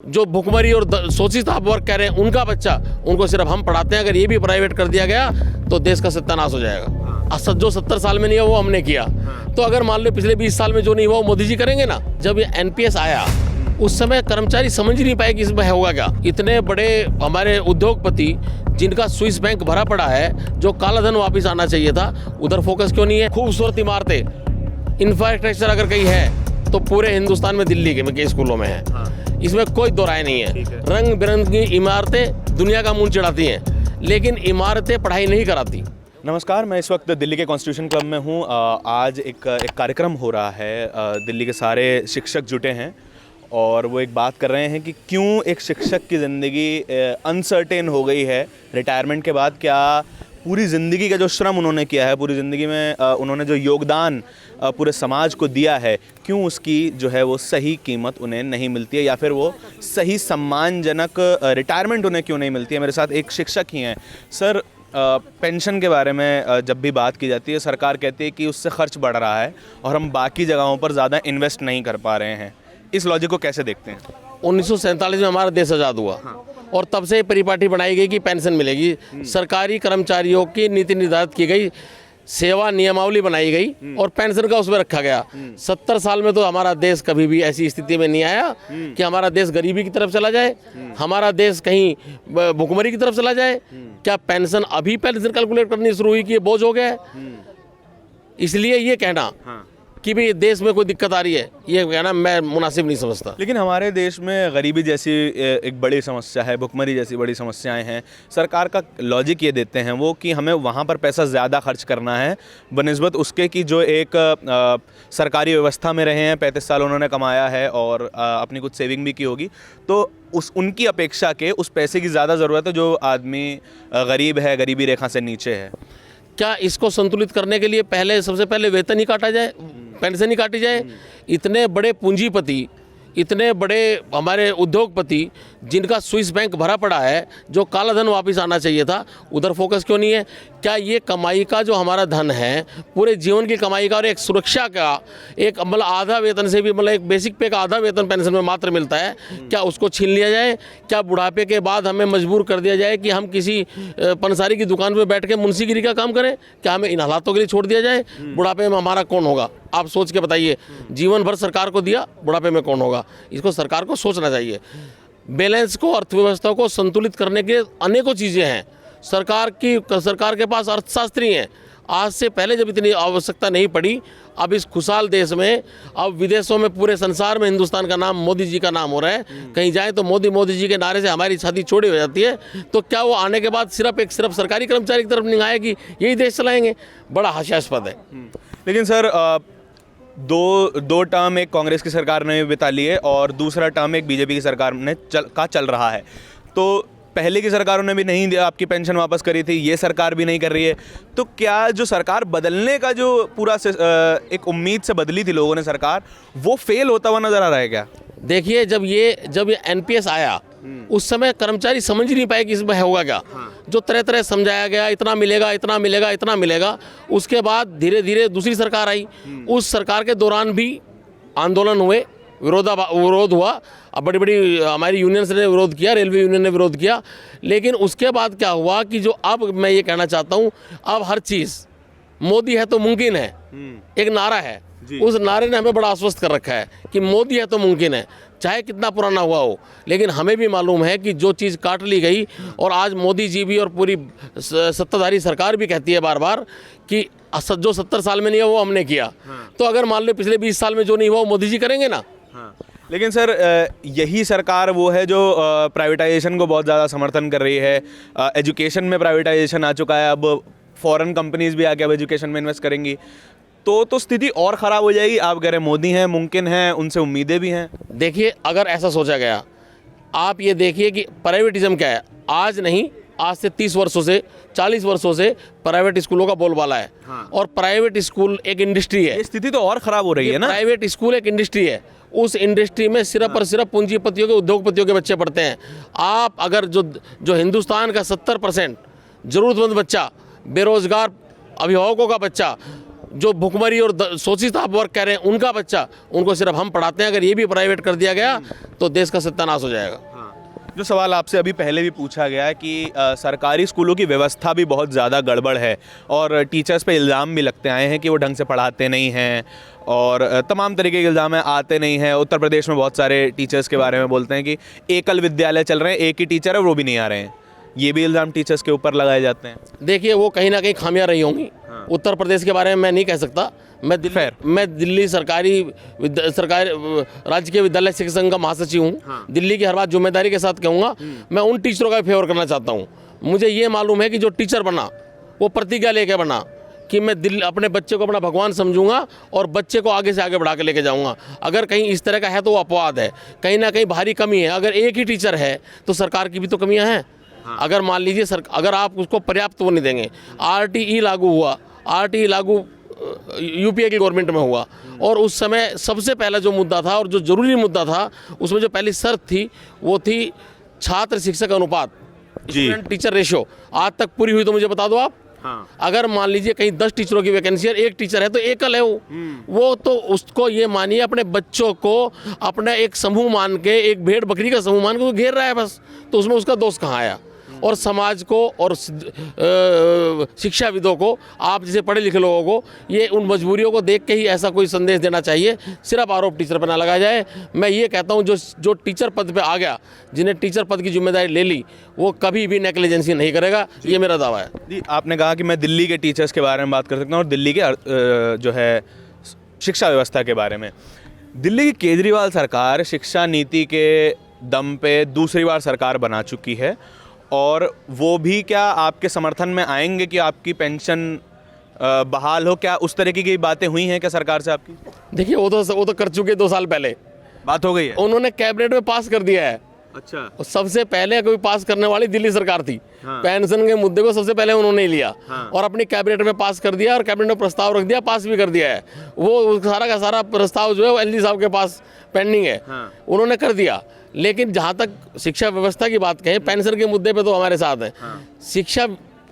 जो भुखमरी और शोषित आप वर्ग कह रहे हैं उनका बच्चा, उनको सिर्फ हम पढ़ाते हैं। अगर ये भी प्राइवेट कर दिया गया तो देश का सत्यानाश हो जाएगा। जो 70 साल में नहीं हुआ वो हमने किया, तो अगर मान लो पिछले 20 साल में जो नहीं हुआ वो मोदी जी करेंगे ना। जब ये एनपीएस आया उस समय कर्मचारी समझ ही नहीं पाए कि इसमें होगा क्या। इतने बड़े हमारे उद्योगपति जिनका स्विस बैंक भरा पड़ा है, जो काला धन वापस आना चाहिए था, उधर फोकस क्यों नहीं है। खूबसूरत इमारतें, इंफ्रास्ट्रक्चर अगर कहीं है तो पूरे हिंदुस्तान में दिल्ली के स्कूलों में है। इसमें कोई दो राय नहीं है। रंग बिरंगी इमारतें दुनिया का मुंह चिढ़ाती हैं, लेकिन इमारतें पढ़ाई नहीं कराती। नमस्कार, मैं इस वक्त दिल्ली के कॉन्स्टिट्यूशन क्लब में हूँ। आज एक कार्यक्रम हो रहा है। दिल्ली के सारे शिक्षक जुटे हैं और वो एक बात कर रहे हैं कि क्यों एक शिक्षक की ज़िंदगी अनसर्टेन हो गई है रिटायरमेंट के बाद। क्या पूरी ज़िंदगी का जो श्रम उन्होंने किया है, पूरी ज़िंदगी में उन्होंने जो योगदान पूरे समाज को दिया है, क्यों उसकी जो है वो सही कीमत उन्हें नहीं मिलती है, या फिर वो सही सम्मानजनक रिटायरमेंट उन्हें क्यों नहीं मिलती है। मेरे साथ एक शिक्षक ही हैं। सर, पेंशन के बारे में जब भी बात की जाती है, सरकार कहती है कि उससे खर्च बढ़ रहा है और हम बाकी जगहों पर ज़्यादा इन्वेस्ट नहीं कर पा रहे हैं। इस लॉजिक को कैसे देखते हैं? 1947 में हमारा देश आज़ाद हुआ और तब से परिपाटी बनाई गई कि पेंशन मिलेगी। सरकारी कर्मचारियों की नीति निर्धारित की गई, सेवा नियमावली बनाई गई और पेंशन का उसमें रखा गया। 70 साल में तो हमारा देश कभी भी ऐसी स्थिति में नहीं आया कि हमारा देश गरीबी की तरफ चला जाए, हमारा देश कहीं भुखमरी की तरफ चला जाए। क्या पेंशन अभी पेंशन कैलकुलेट करनी शुरू हुई कि ये बोझ हो गया है? इसलिए ये कहना कि भाई देश में कोई दिक्कत आ रही है, ये कहना मैं मुनासिब नहीं समझता। लेकिन हमारे देश में गरीबी जैसी एक बड़ी समस्या है, भुखमरी जैसी बड़ी समस्याएं हैं। सरकार का लॉजिक ये देते हैं वो कि हमें वहाँ पर पैसा ज़्यादा खर्च करना है बनिस्बत उसके कि जो एक सरकारी व्यवस्था में रहे हैं, 35 साल उन्होंने कमाया है और अपनी कुछ सेविंग भी की होगी, तो उनकी अपेक्षा के उस पैसे की ज़्यादा ज़रूरत है जो आदमी गरीब है, गरीबी रेखा से नीचे है। क्या इसको संतुलित करने के लिए सबसे पहले वेतन ही काटा जाए, पेंशन ही काटी जाए? इतने बड़े पूंजीपति, इतने बड़े हमारे उद्योगपति जिनका स्विस बैंक भरा पड़ा है, जो काला धन वापस आना चाहिए था, उधर फोकस क्यों नहीं है? क्या ये कमाई का जो हमारा धन है, पूरे जीवन की कमाई का और एक सुरक्षा का एक मतलब आधा वेतन से भी मतलब एक बेसिक पे का आधा वेतन पेंशन में मात्र मिलता है, क्या उसको छीन लिया जाए? क्या बुढ़ापे के बाद हमें मजबूर कर दिया जाए कि हम किसी पंसारी की दुकान पर बैठ के मुंशीगिरी का काम करें? क्या हमें इन हालातों के लिए छोड़ दिया जाए? बुढ़ापे में हमारा कौन होगा? आप सोच के बताइए। जीवन भर सरकार को दिया, बुढ़ापे में कौन होगा? इसको सरकार को सोचना चाहिए। बैलेंस को, अर्थव्यवस्था को संतुलित करने के अनेकों चीज़ें हैं। सरकार के पास अर्थशास्त्री हैं। आज से पहले जब इतनी आवश्यकता नहीं पड़ी, अब इस खुशहाल देश में, अब विदेशों में, पूरे संसार में हिंदुस्तान का नाम मोदी जी का नाम हो रहा है। कहीं जाए तो मोदी मोदी जी के नारे से हमारी छाती चौड़ी हो जाती है। तो क्या वो आने के बाद सिर्फ सरकारी कर्मचारी की तरफ निगाहें कि यही देश चलाएंगे? बड़ा हास्यास्पद है। लेकिन सर, दो टर्म एक कांग्रेस की सरकार ने बिता ली है और दूसरा टर्म एक बीजेपी की सरकार ने चल रहा है। तो पहले की सरकारों ने भी नहीं आपकी पेंशन वापस करी थी, ये सरकार भी नहीं कर रही है। तो क्या जो सरकार बदलने का जो पूरा एक उम्मीद से बदली थी लोगों ने सरकार, वो फेल होता हुआ नजर आ रहा है क्या? देखिए, जब ये एनपीएस आया उस समय कर्मचारी समझ ही नहीं पाए कि इसमें होगा क्या। जो तरह तरह समझाया गया, इतना मिलेगा, इतना मिलेगा, इतना मिलेगा। उसके बाद धीरे धीरे दूसरी सरकार आई। उस सरकार के दौरान भी आंदोलन हुए, विरोध हुआ। अब बड़ी बड़ी हमारी यूनियंस ने विरोध किया, रेलवे यूनियन ने विरोध किया। लेकिन उसके बाद क्या हुआ कि जो अब मैं ये कहना चाहता हूँ, अब हर चीज़ मोदी है तो मुमकिन है, एक नारा है। उस नारे ने हमें बड़ा आश्वस्त कर रखा है कि मोदी है तो मुमकिन है, चाहे कितना पुराना हुआ हो। लेकिन हमें भी मालूम है कि जो चीज़ काट ली गई, और आज मोदी जी भी और पूरी सत्ताधारी सरकार भी कहती है बार बार कि जो 70 साल में नहीं हुआ वो हमने किया। तो अगर मान लो पिछले 20 साल में जो नहीं हुआ वो मोदी जी करेंगे ना। लेकिन सर, यही सरकार वो है जो प्राइवेटाइजेशन को बहुत ज़्यादा समर्थन कर रही है। एजुकेशन में प्राइवेटाइजेशन आ चुका है, अब फॉरेन कंपनीज भी आके अब एजुकेशन में इन्वेस्ट करेंगी। तो स्थिति और ख़राब हो जाएगी। आप कह रहे हैं मोदी हैं, मुमकिन है, उनसे उम्मीदें भी हैं। देखिए, अगर ऐसा सोचा गया, आप ये देखिए कि प्राइवेटिज्म क्या है। आज नहीं, आज से 30 वर्षों से, 40 वर्षों से प्राइवेट स्कूलों का बोलबाला है। और प्राइवेट स्कूल एक इंडस्ट्री है। ये स्थिति तो और ख़राब हो रही है ना। प्राइवेट स्कूल एक इंडस्ट्री है। उस इंडस्ट्री में सिर्फ और सिर्फ पूंजीपतियों के, उद्योगपतियों के बच्चे पढ़ते हैं। आप अगर जो हिंदुस्तान का 70% ज़रूरतमंद बच्चा, बेरोजगार अभिभावकों का बच्चा, जो भुखमरी और शोषित आप वर्ग कह रहे हैं उनका बच्चा, उनको सिर्फ हम पढ़ाते हैं, अगर ये भी प्राइवेट कर दिया गया तो देश का सत्यानाश हो जाएगा। जो सवाल आपसे अभी पहले भी पूछा गया है कि सरकारी स्कूलों की व्यवस्था भी बहुत ज़्यादा गड़बड़ है और टीचर्स पे इल्ज़ाम भी लगते आए हैं कि वो ढंग से पढ़ाते नहीं हैं और तमाम तरीके के इल्ज़ाम आते नहीं हैं। उत्तर प्रदेश में बहुत सारे टीचर्स के बारे में बोलते हैं कि एकल विद्यालय चल रहे हैं, एक ही टीचर है, वो भी नहीं आ रहे हैं। ये भी इल्ज़ाम टीचर्स के ऊपर लगाए जाते हैं। देखिए, वो कहीं ना कहीं खामियां रही होंगी। उत्तर प्रदेश के बारे में मैं नहीं कह सकता। मैं दिल्ली सरकारी राज्य के विद्यालय शिक्षक संघ का महासचिव हूँ। दिल्ली की हर बात जिम्मेदारी के साथ कहूँगा। मैं उन टीचरों का फेवर करना चाहता हूँ। मुझे ये मालूम है कि जो टीचर बना वो प्रतिज्ञा लेके बना कि मैं अपने बच्चे को अपना भगवान समझूंगा और बच्चे को आगे से आगे बढ़ा के लेके जाऊंगा। अगर कहीं इस तरह का है तो वो अपवाद है, कहीं ना कहीं भारी कमी है। अगर एक ही टीचर है तो सरकार की भी तो कमियां हैं। अगर मान लीजिए अगर आप उसको पर्याप्त वो नहीं देंगे, RTE लागू हुआ, RTE लागू UPA की गवर्नमेंट में हुआ और उस समय सबसे पहला जो मुद्दा था और जो जरूरी मुद्दा था उसमें जो पहली शर्त थी वो थी छात्र शिक्षक अनुपात, स्टूडेंट टीचर रेशियो। आज तक पूरी हुई तो मुझे बता दो आप। अगर मान लीजिए कहीं 10 टीचरों की वैकेंसी है, एक टीचर है तो एकल है वो तो उसको ये मानिए अपने बच्चों को अपना एक समूह मान के, एक भेड़ बकरी का समूह मान के वो घेर रहा है बस। तो उसमें उसका दोष कहाँ आया? और समाज को और शिक्षाविदों को, आप जैसे पढ़े लिखे लोगों को, ये उन मजबूरियों को देख के ही ऐसा कोई संदेश देना चाहिए। सिर्फ आरोप टीचर पर ना लगाया जाए। मैं ये कहता हूँ जो टीचर पद पे आ गया, जिन्हें टीचर पद की जिम्मेदारी ले ली, वो कभी भी नेग्लिजेंसी नहीं करेगा। ये मेरा दावा है। जी, आपने कहा कि मैं दिल्ली के टीचर्स के बारे में बात कर सकता हूँ और दिल्ली के जो है शिक्षा व्यवस्था के बारे में। दिल्ली की केजरीवाल सरकार शिक्षा नीति के दम पे दूसरी बार सरकार बना चुकी है और वो भी क्या आपके समर्थन में आएंगे कि आपकी पेंशन बहाल हो? क्या उस तरह की बातें हुई हैं क्या सरकार से आपकी? देखिए, वो तो कर चुके 2 साल पहले बात हो गई है। उन्होंने कैबिनेट में पास कर दिया है। अच्छा। सबसे पहले कोई पास करने वाली दिल्ली सरकार थी। पेंशन के मुद्दे को सबसे पहले उन्होंने लिया और अपनी कैबिनेट में पास कर दिया और कैबिनेट में प्रस्ताव रख दिया, पास भी कर दिया है। वो सारा का सारा प्रस्ताव जो है वो LG साहब के पास पेंडिंग है। उन्होंने कर दिया। लेकिन जहाँ तक शिक्षा व्यवस्था की बात कहें, पेंशन के मुद्दे पे तो हमारे साथ है।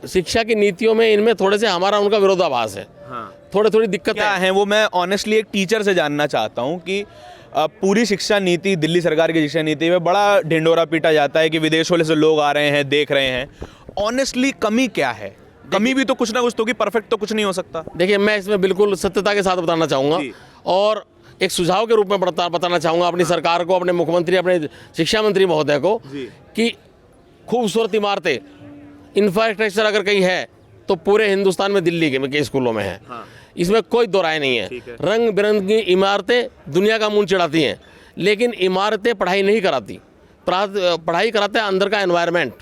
शिक्षा की नीतियों में इनमें थोड़े से हमारा उनका विरोधाभास है। थोड़ी दिक्कत क्या है वो मैं ऑनेस्टली एक टीचर से जानना चाहता हूँ कि पूरी शिक्षा नीति, दिल्ली सरकार की शिक्षा नीति में बड़ा ढिंडोरा पीटा जाता है कि विदेशों से लोग आ रहे हैं, देख रहे हैं। ऑनेस्टली कमी क्या है? कमी भी तो कुछ ना कुछ तो, कि परफेक्ट तो कुछ नहीं हो सकता। देखिए, मैं इसमें बिल्कुल सत्यता के साथ बताना चाहूँगा और एक सुझाव के रूप में बताना चाहूँगा अपनी सरकार को, अपने मुख्यमंत्री, अपने शिक्षा मंत्री महोदय को कि खूबसूरत इमारतें, इंफ्रास्ट्रक्चर अगर कहीं है तो पूरे हिंदुस्तान में दिल्ली के स्कूलों में है। इसमें कोई दो राय नहीं है। रंग बिरंगी इमारतें दुनिया का मुंह चिढ़ाती हैं, लेकिन इमारतें पढ़ाई नहीं कराती। पढ़ाई कराता है अंदर का एनवायरनमेंट।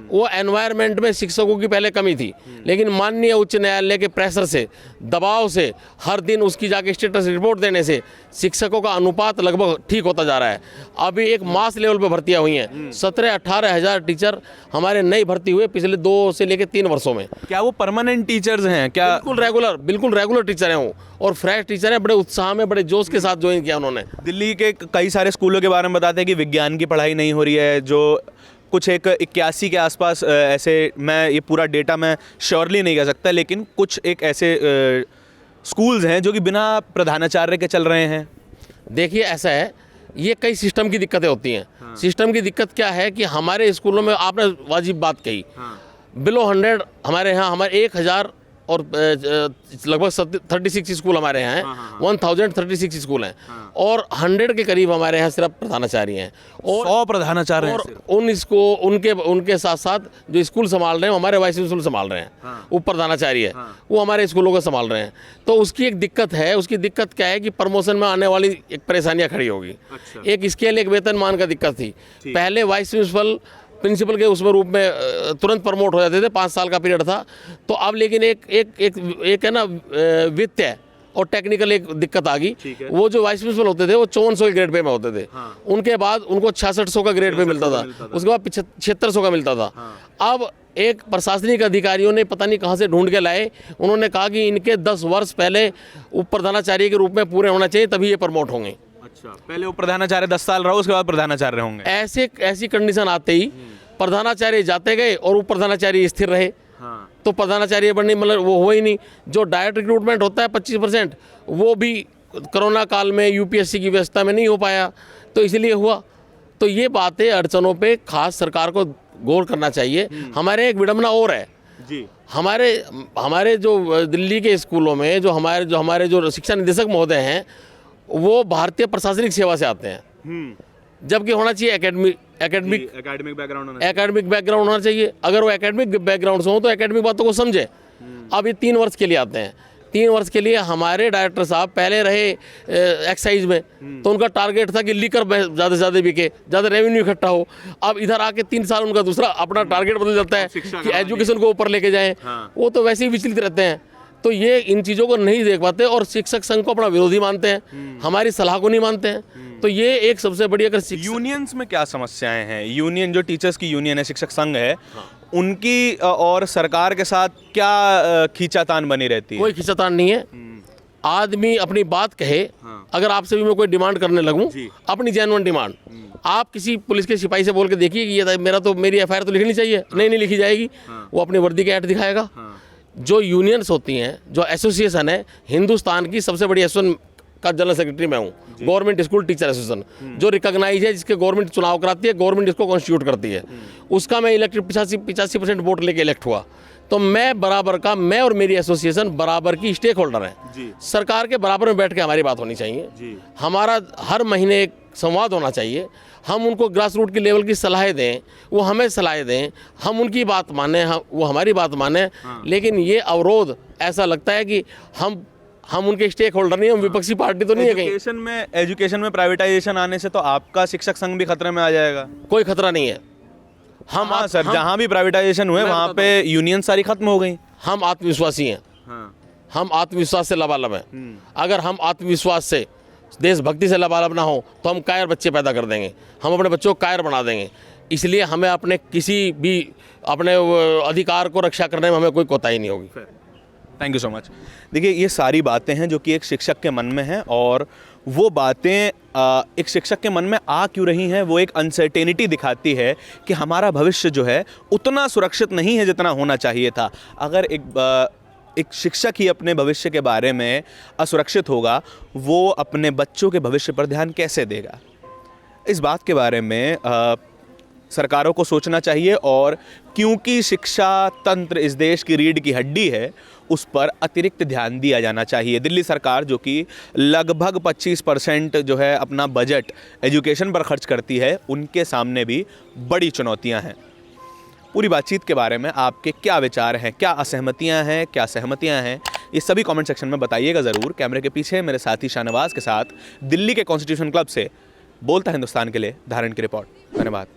वो एनवायरनमेंट में शिक्षकों की पहले कमी थी, लेकिन माननीय उच्च न्यायालय के प्रेशर से, दबाव से, हर दिन उसकी जाके स्टेटस रिपोर्ट देने से शिक्षकों का अनुपात लगभग ठीक होता जा रहा है। अभी एक मास लेवल पे भर्तियां हुई हैं। 17-18 हज़ार टीचर हमारे नए भर्ती हुए पिछले 2 से लेकर 3 वर्षों में। क्या वो परमानेंट टीचर्स हैं क्या? बिल्कुल रेगुलर टीचर हैं वो, और फ्रेश टीचर हैं। बड़े उत्साह में, बड़े जोश के साथ ज्वाइन किया उन्होंने। दिल्ली के कई सारे स्कूलों के बारे में बताते हैं कि विज्ञान की पढ़ाई नहीं हो रही है, जो कुछ एक 81 के आसपास ऐसे, मैं ये पूरा डेटा मैं श्योरली नहीं कह सकता, लेकिन कुछ एक ऐसे स्कूल्स हैं जो कि बिना प्रधानाचार्य के चल रहे हैं। देखिए, ऐसा है, ये कई सिस्टम की दिक्कतें होती हैं। सिस्टम की दिक्कत क्या है कि हमारे स्कूलों में, आपने वाजिब बात कही, बिलो 100 हमारे यहाँ, हमारे 1000 और लगभग 36 स्कूल हमारे यहाँ हैं। 1036 स्कूल हैं और 100 के करीब हमारे यहाँ सिर्फ प्रधानाचार्य हैं और 100 प्रधानाचार्य हैं। और उनके साथ साथ जो स्कूल संभाल रहे हैं हमारे वाइस प्रिंसिपल संभाल रहे हैं। वो प्रधानाचार्य है, वो हमारे स्कूलों को संभाल रहे हैं। तो उसकी एक दिक्कत है। उसकी दिक्कत क्या है कि प्रमोशन में आने वाली एक परेशानियाँ खड़ी होगी। एक स्केल, एक वेतनमान का दिक्कत थी। पहले वाइस प्रिंसिपल के उसमें रूप में तुरंत प्रमोट हो जाते थे, 5 साल का पीरियड था। तो अब लेकिन एक है ना, वित्तीय और टेक्निकल एक दिक्कत आ गई। वो जो वाइस प्रिंसिपल होते थे वो 5400 के ग्रेड पे में होते थे। उनके बाद उनको 6600 का ग्रेड पे मिलता था, उसके बाद 7600 का मिलता था। अब एक प्रशासनिक अधिकारियों ने पता नहीं कहाँ से ढूंढ के लाए, उन्होंने कहा कि इनके 10 वर्ष पहले उप प्रधानाचार्य के रूप में पूरे होना चाहिए, तभी ये प्रमोट होंगे। अच्छा, पहले वो प्रधानाचार्य 10 साल रहा, उसके बाद प्रधानाचार्य होंगे। ऐसी कंडीशन आते ही प्रधानाचार्य जाते गए और उप प्रधानाचार्य स्थिर रहे। तो प्रधानाचार्य बनने मतलब वो हुआ ही नहीं। जो डायरेक्ट रिक्रूटमेंट होता है 25%, वो भी कोरोना काल में यूपीएससी की व्यवस्था में नहीं हो पाया, तो इसलिए हुआ। तो ये बातें अड़चनों पे खास सरकार को गौर करना चाहिए। हमारे एक विडंबना और है जी, हमारे जो दिल्ली के स्कूलों में जो हमारे जो शिक्षा निदेशक महोदय हैं, वो भारतीय प्रशासनिक सेवा से आते हैं, जबकि होना चाहिए एकेडमिक बैकग्राउंड होना चाहिए। अगर वो एकेडमिक बैकग्राउंड से हो तो एकेडमिक बातों को समझे। अब ये 3 वर्ष के लिए आते हैं, 3 वर्ष के लिए। हमारे डायरेक्टर साहब पहले रहे एक्साइज में, तो उनका टारगेट था कि लीकर ज़्यादा से ज़्यादा बिके, ज़्यादा रेवेन्यू इकट्ठा हो। अब इधर आके 3 साल उनका दूसरा अपना टारगेट बदल जाता है कि एजुकेशन को ऊपर लेके जाएं। वो तो वैसे ही विचलित रहते हैं। तो ये इन चीज़ों को नहीं देख पाते और शिक्षक संघ को अपना विरोधी मानते हैं, हमारी सलाह को नहीं मानते हैं। तो ये एक सबसे बड़ी अगर यूनियंस में क्या समस्याएं हैं? यूनियन जो टीचर्स की यूनियन है, शिक्षक संघ है, उनकी और सरकार के साथ क्या खींचातान बनी रहती है? कोई खींचातान नहीं है। आदमी अपनी बात कहे। अगर आपसे भी मैं कोई डिमांड करने लगूं, अपनी जेन्युइन डिमांड, आप किसी पुलिस के सिपाही से बोल के देखिए कि ये मेरी एफआईआर तो लिखनी चाहिए, नहीं लिखी जाएगी। वो अपनी वर्दी के ऐड दिखाएगा। जो यूनियंस होती हैं, जो एसोसिएशन है, हिंदुस्तान की सबसे बड़ी एसोसिएशन का जनरल सेक्रेटरी मैं हूँ, गवर्नमेंट स्कूल टीचर एसोसिएशन, जो रिकॉग्नाइज है, जिसके गवर्नमेंट चुनाव कराती है, गवर्नमेंट इसको कॉन्स्टिट्यूट करती है। उसका मैं इलेक्टेड 85% वोट लेके इलेक्ट हुआ। तो मैं और मेरी एसोसिएशन बराबर की स्टेक होल्डर हैं। सरकार के बराबर में बैठ के हमारी बात होनी चाहिए। हमारा हर महीने एक संवाद होना चाहिए। हम उनको ग्रास रूट की लेवल की सलाहें दें, वो हमें सलाहें दें, हम उनकी बात माने, वो हमारी बात माने। लेकिन ये अवरोध ऐसा लगता है कि हम उनके स्टेक होल्डर नहीं, हम विपक्षी पार्टी तो नहीं है कहीं। एजुकेशन में प्राइवेटाइजेशन आने से तो आपका शिक्षक संघ भी खतरे में आ जाएगा। कोई खतरा नहीं है। सर, जहाँ भी प्राइवेटाइजेशन हुए वहाँ पे यूनियन सारी खत्म हो गई। हम आत्मविश्वासी हैं। हम आत्मविश्वास से लबालब हैं। अगर हम आत्मविश्वास से, देशभक्ति से लबालब ना हो तो हम कायर बच्चे पैदा कर देंगे, हम अपने बच्चों को कायर बना देंगे। इसलिए हमें अपने किसी भी अपने अधिकार को रक्षा करने में हमें कोई कोताही नहीं होगी। Thank you so much. देखिए, ये सारी बातें हैं जो कि एक शिक्षक के मन में हैं, और वो बातें एक शिक्षक के मन में आ क्यों रही हैं, वो एक अनसर्टेनिटी दिखाती है कि हमारा भविष्य जो है उतना सुरक्षित नहीं है जितना होना चाहिए था। अगर एक शिक्षक ही अपने भविष्य के बारे में असुरक्षित होगा, वो अपने बच्चों के भविष्य पर ध्यान कैसे देगा? इस बात के बारे में सरकारों को सोचना चाहिए। और क्योंकि शिक्षा तंत्र इस देश की रीढ़ की हड्डी है, उस पर अतिरिक्त ध्यान दिया जाना चाहिए। दिल्ली सरकार जो कि लगभग 25% जो है अपना बजट एजुकेशन पर खर्च करती है, उनके सामने भी बड़ी चुनौतियां हैं। पूरी बातचीत के बारे में आपके क्या विचार हैं, क्या असहमतियां हैं, क्या सहमतियां हैं, ये सभी कमेंट सेक्शन में बताइएगा ज़रूर। कैमरे के पीछे मेरे साथी शाहनवाज के साथ दिल्ली के कॉन्स्टिट्यूशन क्लब से बोलता हिंदुस्तान के लिए धारण की रिपोर्ट। धन्यवाद।